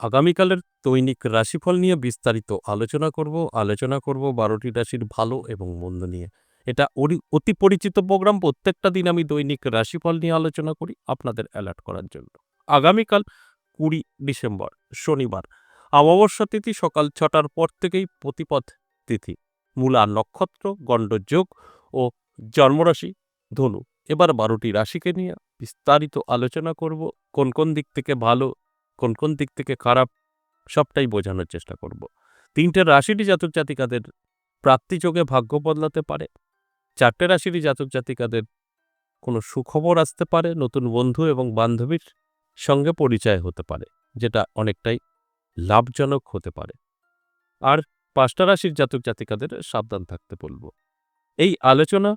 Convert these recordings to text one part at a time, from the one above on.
আগামীকালের দৈনিক রাশিফল নিয়ে বিস্তারিত আলোচনা করব ১২টি রাশির ভালো এবং মন্দ নিয়ে। এটা অতি পরিচিত প্রোগ্রাম। প্রত্যেকটা দিন আমি দৈনিক রাশিফল নিয়ে আলোচনা করি আপনাদের অ্যালার্ট করার জন্য। আগামীকাল ২০ ডিসেম্বর শনিবার। অমাবস্যা তিথি সকাল ৬টার পর থেকেই প্রতিপদ তিথি। মূলা নক্ষত্র, গণ্ডযোগ ও জন্মরাশি ধনু। এবার ১২টি রাশিকে নিয়ে বিস্তারিত আলোচনা করব। কোন দিক থেকে ভালো, কোন দিক থেকে খারাপ সবটাই বোঝানোর চেষ্টা করব। ৩টে রাশিরই জাতক জাতিকাদের প্রাপ্তিযোগে ভাগ্য বদলাতে পারে। ৪টে রাশিরই জাতক জাতিকাদের কোনো সুখবর আসতে পারে, নতুন বন্ধু এবং বান্ধবীর সঙ্গে পরিচয় হতে পারে, যেটা অনেকটাই লাভজনক হতে পারে। আর ৫টা রাশির জাতক জাতিকাদের সাবধান থাকতে বলব। এই আলোচনা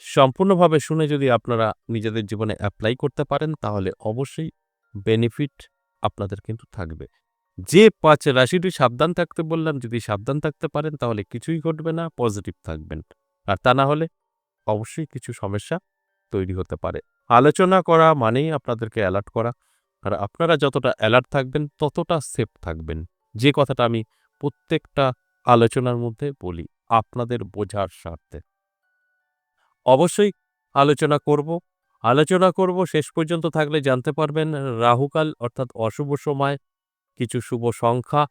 সম্পূর্ণভাবে শুনে যদি আপনারা নিজেদের জীবনে অ্যাপ্লাই করতে পারেন তাহলে অবশ্যই বেনিফিট আপনাদের কিন্তু থাকবে। যে ৫ রাশিটি সাবধান থাকতে বললাম, যদি সাবধান থাকতে পারেন তাহলে কিছুই ঘটবে না, পজিটিভ থাকবেন। আর তা না হলে অবশ্যই কিছু সমস্যা তৈরি হতে পারে। আলোচনা করা মানেই আপনাদেরকে অ্যালার্ট করা। আর আপনারা যতটা অ্যালার্ট থাকবেন ততটা সেফ থাকবেন। যে কথাটা আমি প্রত্যেকটা আলোচনার মধ্যে বলি আপনাদের বোঝার স্বার্থে। অবশ্যই আলোচনা করব শেষ পর্যন্ত থাকলে জানতে পারবেন রাহুকাল অর্থাৎ অশুভ সময়, কিছু শুভ সংখ্যা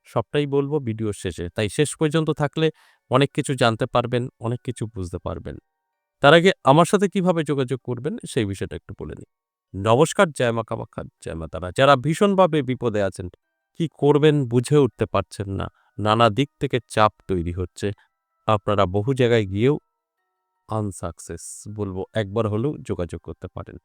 সবটাই বলবো ভিডিওর শেষে। তাই শেষ পর্যন্ত থাকলে অনেক কিছু জানতে পারবেন, অনেক কিছু বুঝতে পারবেন। তার আগে আমার সাথে কিভাবে যোগাযোগ করবেন সেই বিষয়টা একটু বলে নিই। নমস্কার, জয় মা কামাখ্যা, জয় মা তারা। যারা ভীষণভাবে বিপদে আছেন, কি করবেন বুঝে উঠতে পারছেন না, নানা দিক থেকে চাপ তৈরি হচ্ছে, আপনারা বহু জায়গায় গিয়েও আনসাকসেস বলবো, একবার হলেও যোগাযোগ করতে পারেন।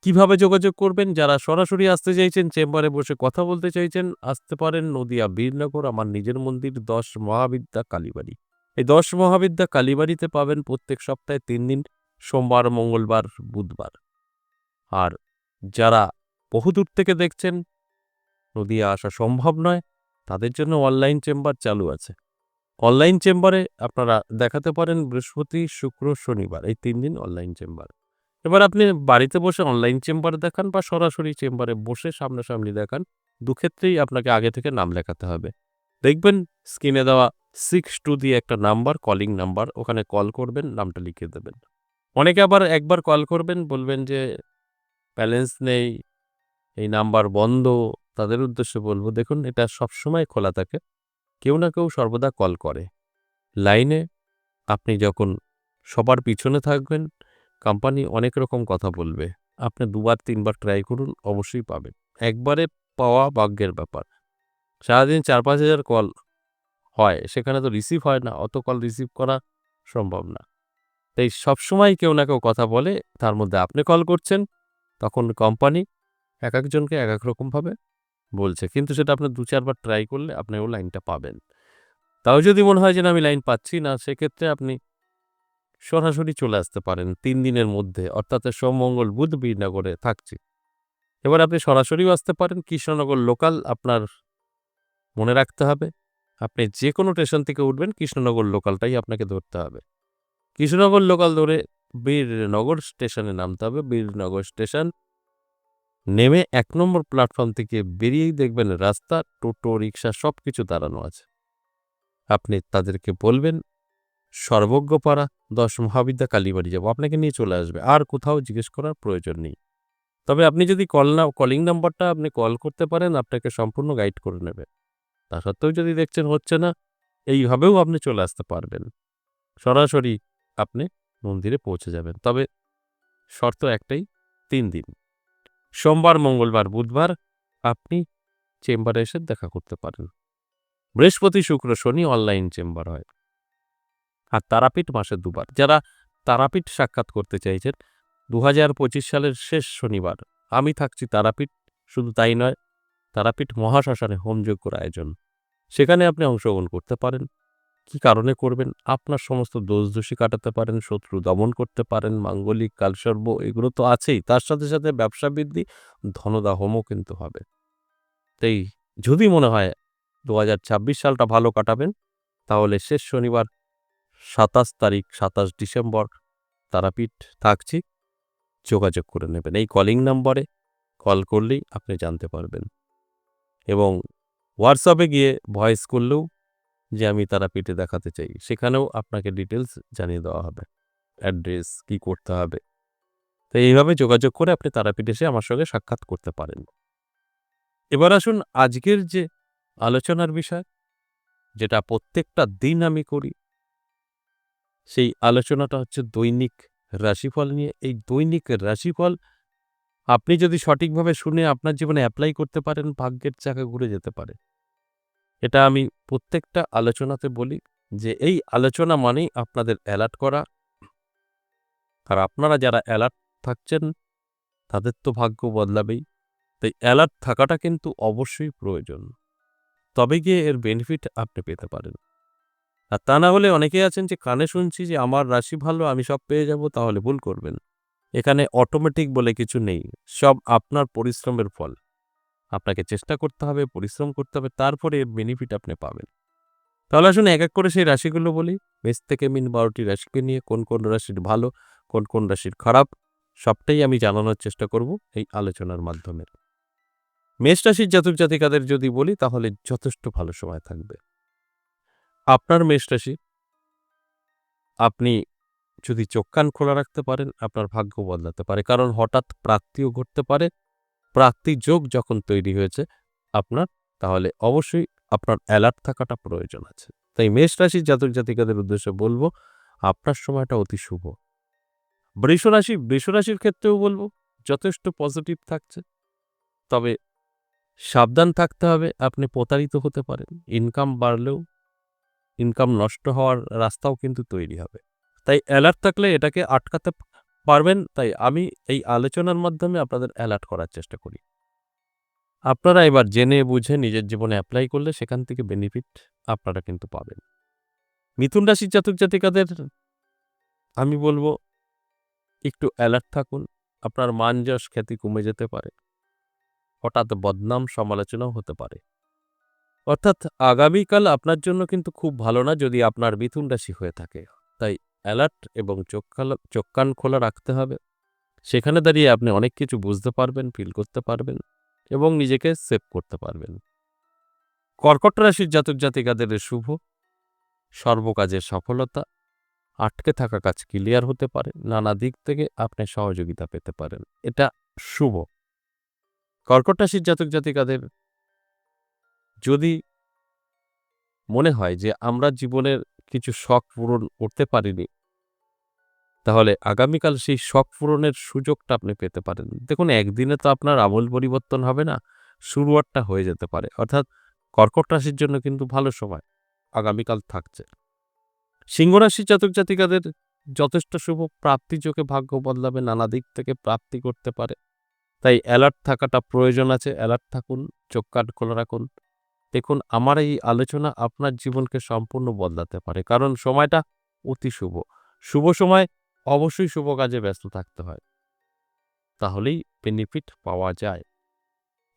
কিভাবে যোগাযোগ করবেন? যারা সরাসরি আসতে চাইছেন, চেম্বারে বসে কথা বলতে চাইছেন, আসতে পারেন নদিয়া বীরনগর আমার নিজের মন্দির ১০ মহাবিদ্যা কালীবাড়ি। এই ১০ মহাবিদ্যা কালীবাড়িতে পাবেন প্রত্যেক সপ্তাহে ৩ দিন, সোমবার, মঙ্গলবার, বুধবার। আর যারা বহুদূর থেকে দেখছেন, নদিয়া আসা সম্ভব নয়, তাদের জন্য অনলাইন চেম্বার চালু আছে। অনলাইন চেম্বারে আপনারা দেখাতে পারেন বৃহস্পতি, শুক্র, শনিবার, এই ৩ দিন অনলাইন চেম্বার। এবার আপনি বাড়িতে বসে অনলাইন চেম্বারে দেখান বা সরাসরি চেম্বারে বসে সামনাসামনি দেখান, দুক্ষেত্রেই আপনাকে আগে থেকে নাম লেখাতে হবে। দেখবেন স্ক্রিনে দেওয়া 62 দিয়ে একটা নাম্বার, কলিং নাম্বার, ওখানে কল করবেন, নামটা লিখে দেবেন। অনেকে আবার একবার কল করবেন, বলবেন যে ব্যালেন্স নেই, এই নাম্বার বন্ধ। তাদের উদ্দেশ্যে বলব, দেখুন এটা সবসময় খোলা থাকে, কেউ না কেউ সর্বদা কল করে। লাইনে আপনি যখন সবার পিছনে থাকবেন, কোম্পানি অনেক রকম কথা বলবে। আপনি ২ বার ৩ বার ট্রাই করুন, অবশ্যই পাবেন। একবারে পাওয়া ভাগ্যের ব্যাপার। সারাদিন ৪-৫ হাজার কল হয়, সেখানে তো রিসিভ হয় না, অত কল রিসিভ করা সম্ভব না। তাই সবসময় কেউ না কেউ কথা বলে, তার মধ্যে আপনি কল করছেন, তখন কোম্পানি একেকজনকে একেক রকমভাবে বলছে। কিন্তু সেটা আপনার ২-৪ বার ট্রাই করলে আপনিও লাইনটা পাবেন। তাও যদি মনে হয় যে না আমি লাইন পাচ্ছি না, সেক্ষেত্রে আপনি সরাসরি চলে আসতে পারেন ৩ দিনের মধ্যে, অর্থাৎ সোম, মঙ্গল, বুধ বীরনগরে থাকছি। এবার আপনি সরাসরিও আসতে পারেন। কৃষ্ণনগর লোকাল আপনার মনে রাখতে হবে। আপনি যে কোনো স্টেশন থেকে উঠবেন, কৃষ্ণনগর লোকালটাই আপনাকে ধরতে হবে। কৃষ্ণনগর লোকাল ধরে বীরনগর স্টেশনে নামতে হবে। বীরনগর স্টেশন নেমে ১ নম্বর প্ল্যাটফর্ম থেকে বেরিয়েই দেখবেন রাস্তা, টোটো, রিক্সা সবকিছু দাঁড়ানো আছে। আপনি তাদেরকে বলবেন সর্বজ্ঞপাড়া ১০ মহাবিদ্যা কালীবাড়ি যাব। আপনাকে নিয়ে চলে আসবে। আর কোথাও জিজ্ঞেস করার প্রয়োজন নেই। তবে আপনি যদি কলিং নাম্বারটা আপনি কল করতে পারেন, আপনাকে সম্পূর্ণ গাইড করে নেবে। তা সত্ত্বেও যদি দেখছেন হচ্ছে না, এইভাবেও আপনি চলে আসতে পারবেন। সরাসরি আপনি মন্দিরে পৌঁছে যাবেন। তবে শর্ত একটাই, ৩ দিন। সোমবার, মঙ্গলবার, বুধবার আপনি চেম্বারে এসে দেখা করতে পারেন। বৃহস্পতি, শুক্র, শনি অনলাইন চেম্বার হয়। আর তারাপীঠ মাসে ২ বার। যারা তারাপীঠ সাক্ষাৎ করতে চাইছেন, ২০২৫ সালের শেষ শনিবার আমি থাকছি তারাপীঠ। শুধু তাই নয়, তারাপীঠ মহাশ্মশানে হোমযজ্ঞর আয়োজন। সেখানে আপনি অংশগ্রহণ করতে পারেন। কি কারণে করবেন? আপনার সমস্ত দোষ-দোষী কাটাতে পারেন, শত্রু দমন করতে পারেন, মাঙ্গলিক, কালসর্প এগুলো তো আছেই। তার সাথে, সাথে ব্যবসা বৃদ্ধি, ধনদাহমও কিন্তু হবে। তাই যদি মনে হয় ২০২৬ সালটা ভালো কাটাবেন, তাহলে শেষ শনিবার ২৭ ডিসেম্বর তারাপীঠ থাকছি, যোগাযোগ করে নেবেন। এই কলিং নম্বরে কল করলেই আপনি জানতে পারবেন। এবং হোয়াটসঅ্যাপে গিয়ে ভয়েস করলেও যে আমি তারাপীঠে দেখাতে চাই, সেখানেও আপনাকে ডিটেলস জানিয়ে দেওয়া হবে। অ্যাড্রেস, কি করতে হবে। তো এইভাবে যোগাযোগ করে আপনি তারাপীঠে এসে আমার সঙ্গে সাক্ষাৎ করতে পারেন। এবার আসুন আজকের যে আলোচনার বিষয়, যেটা প্রত্যেকটা দিন আমি করি, সেই আলোচনাটা হচ্ছে দৈনিক রাশিফল নিয়ে। এই দৈনিক রাশিফল আপনি যদি সঠিকভাবে শুনে আপনার জীবনে এপ্লাই করতে পারেন, ভাগ্যের চাকা ঘুরে যেতে পারে। এটা আমি প্রত্যেকটা আলোচনাতে বলি যে এই আলোচনা মানেই আপনাদের অ্যালার্ট করা। আর আপনারা যারা অ্যালার্ট থাকছেন তাদের তো ভাগ্য বদলাবেই। তাই অ্যালার্ট থাকাটা কিন্তু অবশ্যই প্রয়োজন। তবে গিয়ে এর বেনিফিট আপনি পেতে পারেন। আর তা না হলে অনেকেই আছেন যে কানে শুনছি যে আমার রাশি ভালো, আমি সব পেয়ে যাব, তাহলে ভুল করবেন। এখানে অটোমেটিক বলে কিছু নেই। সব আপনার পরিশ্রমের ফল। আপনাকে চেষ্টা করতে হবে, পরিশ্রম করতে হবে, তারপরে এর বেনিফিট আপনি পাবেন। তাহলে আসুন এক এক করে সেই রাশিগুলো বলি। মেষ থেকে মিন ১২টি রাশিকে নিয়ে কোন কোন রাশির ভালো, কোন কোন রাশির খারাপ, সবটাই আমি জানানোর চেষ্টা করব এই আলোচনার মাধ্যমে। মেষ রাশির জাতক জাতিকাদের যদি বলি তাহলে যথেষ্ট ভালো সময় থাকবে। আপনার মেষ রাশি, আপনি যদি চোখ কান খোলা রাখতে পারেন আপনার ভাগ্য বদলাতে পারে। কারণ হঠাৎ প্রাপ্তিও ঘটতে পারে। প্রাপ্তি যোগ যখন তৈরি হয়েছে আপনার, তাহলে অবশ্যই আপনার অ্যালার্ট থাকাটা প্রয়োজন আছে। তাই মেষ রাশির জাতক জাতিকাদের উদ্দেশ্যে বলব আপনার সময়টা অতি শুভ। বৃষ রাশির ক্ষেত্রেও বলব যথেষ্ট পজিটিভ থাকছে। তবে সাবধান থাকতে হবে, আপনি প্রতারিত হতে পারেন। ইনকাম বাড়লেও ইনকাম নষ্ট হওয়ার রাস্তাও কিন্তু তৈরি হবে। তাই অ্যালার্ট থাকলে এটাকে আটকাতে পারবেন। তাই আমি এই আলোচনার মাধ্যমে আপনাদের অ্যালার্ট করার চেষ্টা করি। আপনারা এবার জেনে বুঝে নিজের জীবনে এপ্লাই করলে সেখান থেকে বেনিফিট আপনারা কিন্তু পাবেন। মিথুন রাশির জাতক জাতিকাদের আমি বলব একটু অ্যালার্ট থাকুন। আপনার মান যশ খ্যাতি কমে যেতে পারে। হঠাৎ বদনাম সমালোচনাও হতে পারে। অর্থাৎ আগামীকাল আপনার জন্য কিন্তু খুব ভালো না যদি আপনার মিথুন রাশি হয়ে থাকে। তাই অ্যালার্ট এবং চোখ কান খোলা রাখতে হবে। সেখানে দাঁড়িয়ে আপনি অনেক কিছু বুঝতে পারবেন, ফিল করতে পারবেন এবং নিজেকে সেভ করতে পারবেন। কর্কট রাশির জাতক জাতিকাদের শুভ, সর্বকাজে সফলতা, আটকে থাকা কাজ ক্লিয়ার হতে পারে, নানা দিক থেকে আপনি সহযোগিতা পেতে পারেন। এটা শুভ। কর্কট রাশির জাতক জাতিকাদের যদি মনে হয় যে আমরা জীবনের কিছু শখ পূরণ করতে পারিনি, তাহলে আগামীকাল সেই শখ পূরণের সুযোগটা আপনি পেতে পারেন। দেখুন একদিনে তো আপনার আমূল পরিবর্তন হবে না, শুরুয়াতটা হয়ে যেতে পারে। অর্থাৎ কর্কট রাশির জন্য কিন্তু ভালো সময় আগামীকাল থাকছে। সিংহ রাশির জাতক জাতিকাদের যথেষ্ট শুভ, প্রাপ্তি যোগে ভাগ্য বদলাবে, নানা দিক থেকে প্রাপ্তি করতে পারে। তাই অ্যালার্ট থাকাটা প্রয়োজন আছে। অ্যালার্ট থাকুন, চোখ কান খোলা রাখুন। দেখুন আমার এই আলোচনা আপনার জীবনকে সম্পূর্ণ বদলাতে পারে। কারণ সময়টা অতি শুভ। শুভ সময় অবশ্যই শুভ কাজে ব্যস্ত থাকতে হয়। তাহলেই বেনিফিট পাওয়া যায়।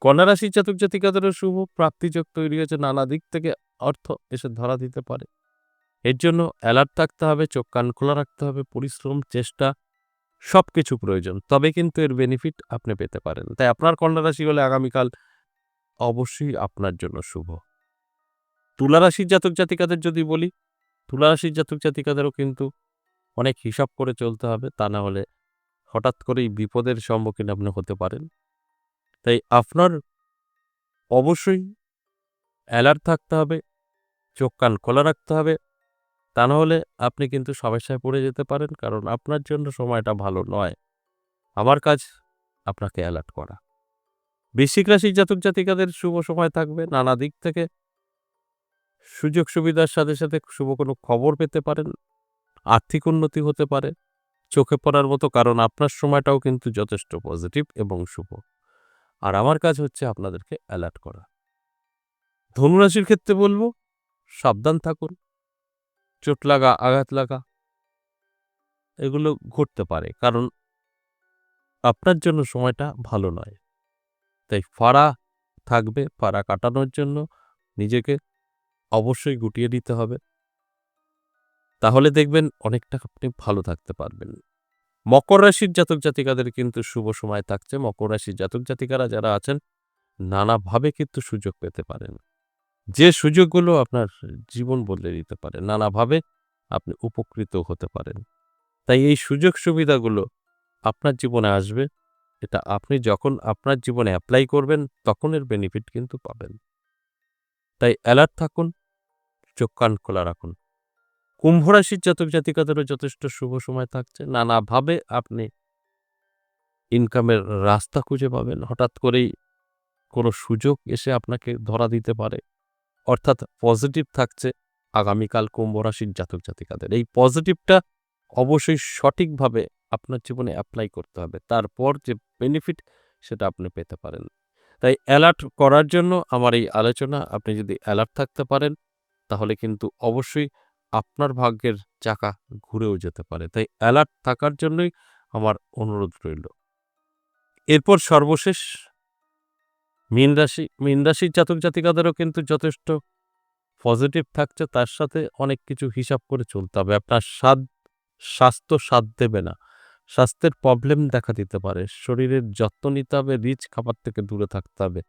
কন্যা রাশির জাতক জাতিকাদেরও শুভ, প্রাপ্তিযোগ তৈরি হয়েছে, নানা দিক থেকে অর্থ এসে ধরা দিতে পারে। এর জন্য অ্যালার্ট থাকতে হবে, চোখ কান খোলা রাখতে হবে, পরিশ্রম, চেষ্টা সবকিছু প্রয়োজন। তবে কিন্তু এর বেনিফিট আপনি পেতে পারেন। তাই আপনার কন্যা রাশি হলে আগামীকাল অবশ্যই আপনার জন্য শুভ। তুলা রাশির জাতক জাতিকাদের যদি বলি, তুলা রাশির জাতক জাতিকাদেরও কিন্তু অনেক হিসাব করে চলতে হবে। তা না হলে হঠাৎ করেই বিপদের সম্মুখীন আপনি হতে পারেন। তাই আপনার অবশ্যই অ্যালার্ট থাকতে হবে, চোখ কান খোলা রাখতে হবে। তা না হলে আপনি কিন্তু সমস্যায় পড়ে যেতে পারেন। কারণ আপনার জন্য সময়টা ভালো নয়। আমার কাজ আপনাকে অ্যালার্ট করা। বৃশ্চিক রাশির জাতক জাতিকাদের শুভ সময় থাকবে। নানা দিক থেকে সুযোগ সুবিধার সাথে সাথে শুভ কোনো খবর পেতে পারেন। আর্থিক উন্নতি হতে পারে চোখে পড়ার মতো, কারণ আপনার সময়টাও কিন্তু যথেষ্ট পজিটিভ এবং শুভ। আর আমার কাজ হচ্ছে আপনাদেরকে অ্যালার্ট করা। ধনুরাশির ক্ষেত্রে বলবো সাবধান থাকুন। চোট লাগা, আঘাত লাগা এগুলো ঘটতে পারে, কারণ আপনার জন্য সময়টা ভালো নয়। তাই ফাঁড়া থাকবে, ফাঁড়া কাটানোর জন্য নিজেকে অবশ্যই গুটিয়ে নিতে হবে। তাহলে দেখবেন অনেকটা আপনি ভালো থাকতে পারবেন। মকর রাশির জাতক জাতিকাদের কিন্তু শুভ সময় থাকছে। মকর রাশির জাতক জাতিকারা যারা আছেন নানাভাবে কিন্তু সুযোগ পেতে পারেন। যে সুযোগগুলো আপনার জীবন বদলে দিতে পারে। নানাভাবে আপনি উপকৃত হতে পারেন। তাই এই সুযোগ সুবিধাগুলো আপনার জীবনে আসবে। এটা আপনি যখন আপনার জীবনে এপ্লাই করবেন তখন এর বেনিফিট কিন্তু পাবেন। তাই অ্যালার্ট থাকুন, চোখ কান খোলা রাখুন। কুম্ভ রাশির জাতক জাতিকাদেরও যথেষ্ট শুভ সময় থাকছে। নানাভাবে আপনি ইনকামের রাস্তা খুঁজে পাবেন। হঠাৎ করেই কোনো সুযোগ এসে আপনাকে ধরা দিতে পারে। অর্থাৎ পজিটিভ থাকছে আগামীকাল কুম্ভ রাশির জাতক জাতিকাদের। এই পজিটিভটা অবশ্যই সঠিকভাবে আপনার জীবনে এপ্লাই করতে হবে। তারপর যে বেনিফিট সেটা আপনি পেতে পারেন। তাই অ্যালার্ট করার জন্য আমার এই আলোচনা। আপনি যদি অ্যালার্ট থাকতে পারেন তাহলে কিন্তু অবশ্যই আপনার ভাগ্যের চাকা ঘুরেও যেতে পারে। তাই অ্যালার্ট থাকার জন্যই আমার অনুরোধ রইল। এরপর সর্বশেষ মীন রাশি। মীন রাশির জাতক জাতিকাদেরও কিন্তু যথেষ্ট পজিটিভ থাকছে। তার সাথে অনেক কিছু হিসাব করে চলতে হবে। আপনার স্বাস্থ্য সাথ দেবে না। স্বাস্থ্যের প্রবলেম দেখা দিতে পারে। শরীরের যত্ন নিতে হবে, রিচ খাবার থেকে দূরে থাকতে হবে।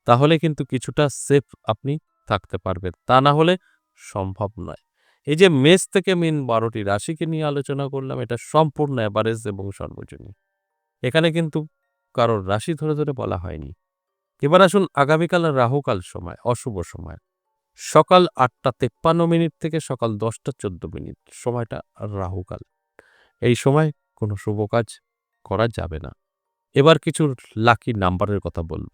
তাহলে কিন্তু কিছুটা সেফ আপনি থাকতে পারবেন। তা না হলে সম্ভব নয়। এই যে মেষ থেকে মীন ১২টি রাশিকে নিয়ে আলোচনা করলাম, এটা সম্পূর্ণ এভারেজ এবং সর্বজনীন। এখানে কিন্তু কারোর রাশি ধরে, ধরে বলা হয়নি। এবার আসুন আগামীকাল রাহুকাল সময়, অশুভ সময়। সকাল ৮টা ৫৩ থেকে সকাল ১০টা ১৪ সময়টা রাহুকাল। এই সময় কোনো শুভ কাজ করা যাবে না। এবার কিছু লাকি নাম্বারের কথা বলব।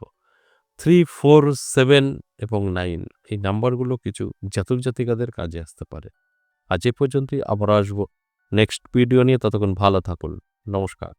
৩, ৪, ৭ এবং ৯ এই নাম্বারগুলো কিছু জাতক জাতিকাদের কাজে আসতে পারে। আজ এ পর্যন্তই। আবার আসবো নেক্সট ভিডিও নিয়ে। ততক্ষণ ভালো থাকুন। নমস্কার।